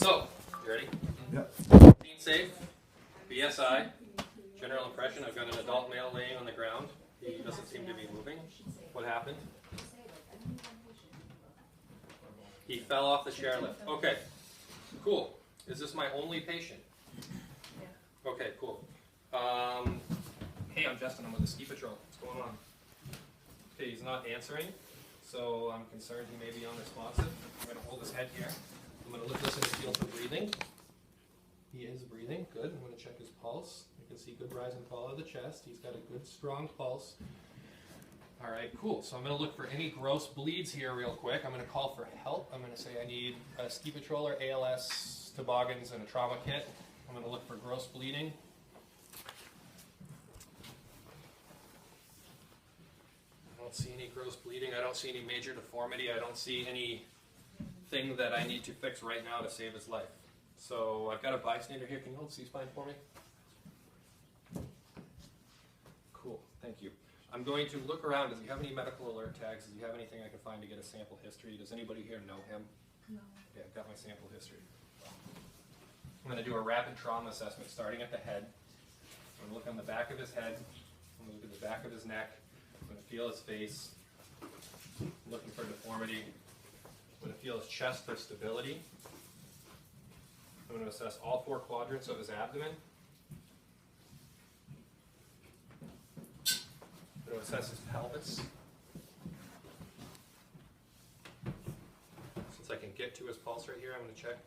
So, you ready? Yep. Scene safe, BSI, general impression. I've got an adult male laying on the ground. He doesn't seem to be moving. What happened? He fell off the chairlift. Okay, cool. Is this my only patient? Okay, cool. Hey, I'm Justin. I'm with the ski patrol. What's going on? Okay, he's not answering, so I'm concerned he may be unresponsive. I'm going to hold his head here. I'm going to look, listen, and feel for breathing. He is breathing. Good. I'm going to check his pulse. You can see good rise and fall of the chest. He's got a good, strong pulse. All right, cool. So I'm going to look for any gross bleeds here real quick. I'm going to call for help. I'm going to say I need a ski patroller, ALS, toboggans, and a trauma kit. I'm going to look for gross bleeding. I don't see any gross bleeding. I don't see any major deformity. I don't see anything that I need to fix right now to save his life. So I've got a bystander here. Can you hold C-spine for me? Cool. Thank you. I'm going to look around. Does he have any medical alert tags? Does he have anything I can find to get a sample history? Does anybody here know him? No. Okay, I've got my sample history. I'm going to do a rapid trauma assessment starting at the head. I'm going to look on the back of his head. I'm going to look at the back of his neck. I'm going to feel his face. I'm looking for deformity. I'm going to feel his chest for stability. I'm going to assess all four quadrants of his abdomen. I'm going to assess his pelvis. Since I can get to his pulse right here, I'm going to check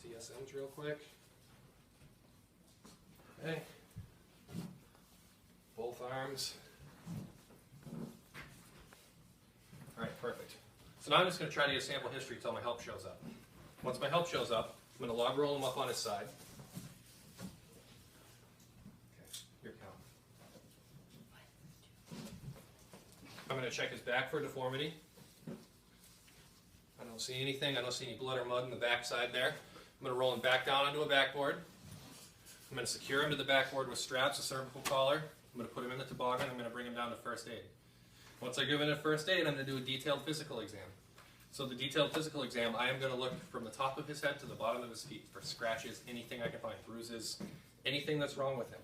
CSMs real quick. Okay. Both arms. All right, perfect. So now I'm just going to try to get a sample history until my help shows up. Once my help shows up, I'm going to log roll him up on his side. Okay, your count. I'm going to check his back for deformity. I don't see anything. I don't see any blood or mud in the back side there. I'm going to roll him back down onto a backboard. I'm going to secure him to the backboard with straps, a cervical collar. I'm going to put him in the toboggan. I'm going to bring him down to first aid. Once I give him a first aid, I'm going to do a detailed physical exam. So the detailed physical exam, I am going to look from the top of his head to the bottom of his feet for scratches, anything I can find, bruises, anything that's wrong with him.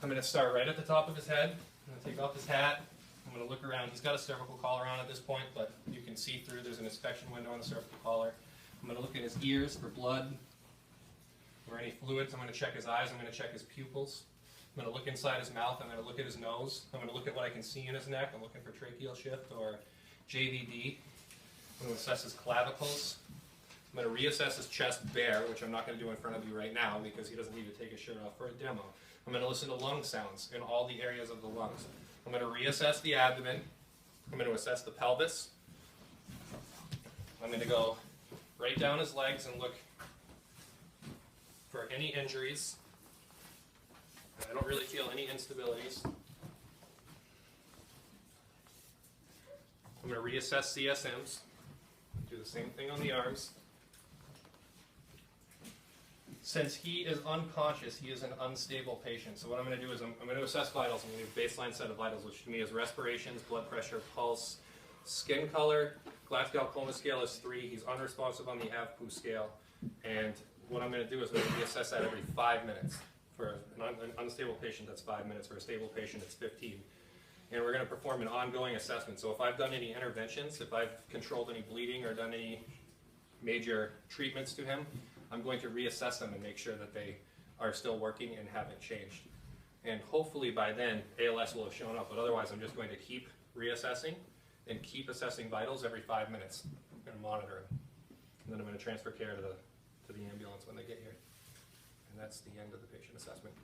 I'm going to start right at the top of his head. I'm going to take off his hat. I'm going to look around. He's got a cervical collar on at this point, but you can see through. There's an inspection window on the cervical collar. I'm going to look at his ears for blood or any fluids. I'm going to check his eyes. I'm going to check his pupils. I'm going to look inside his mouth. I'm going to look at his nose. I'm going to look at what I can see in his neck. I'm looking for tracheal shift or JVD. I'm going to assess his clavicles. I'm going to reassess his chest bare, which I'm not going to do in front of you right now because he doesn't need to take his shirt off for a demo. I'm going to listen to lung sounds in all the areas of the lungs. I'm going to reassess the abdomen. I'm going to assess the pelvis. I'm going to go right down his legs and look for any injuries. I don't really feel any instabilities. I'm going to reassess CSMs. Do the same thing on the arms. Since he is unconscious, he is an unstable patient. So what I'm going to do is I'm going to assess vitals. I'm going to do a baseline set of vitals, which to me is respirations, blood pressure, pulse, skin color. Glasgow-Coma scale is 3. He's unresponsive on the AVPU scale. And what I'm going to do is I'm going to reassess that every 5 minutes. For an unstable patient, that's 5 minutes. For a stable patient, it's 15. And we're going to perform an ongoing assessment. So if I've done any interventions, if I've controlled any bleeding or done any major treatments to him, I'm going to reassess them and make sure that they are still working and haven't changed. And hopefully by then, ALS will have shown up. But otherwise, I'm just going to keep reassessing and keep assessing vitals every 5 minutes. I'm going to monitor him. And then I'm going to transfer care to the ambulance when they get here. And that's the end of the patient assessment.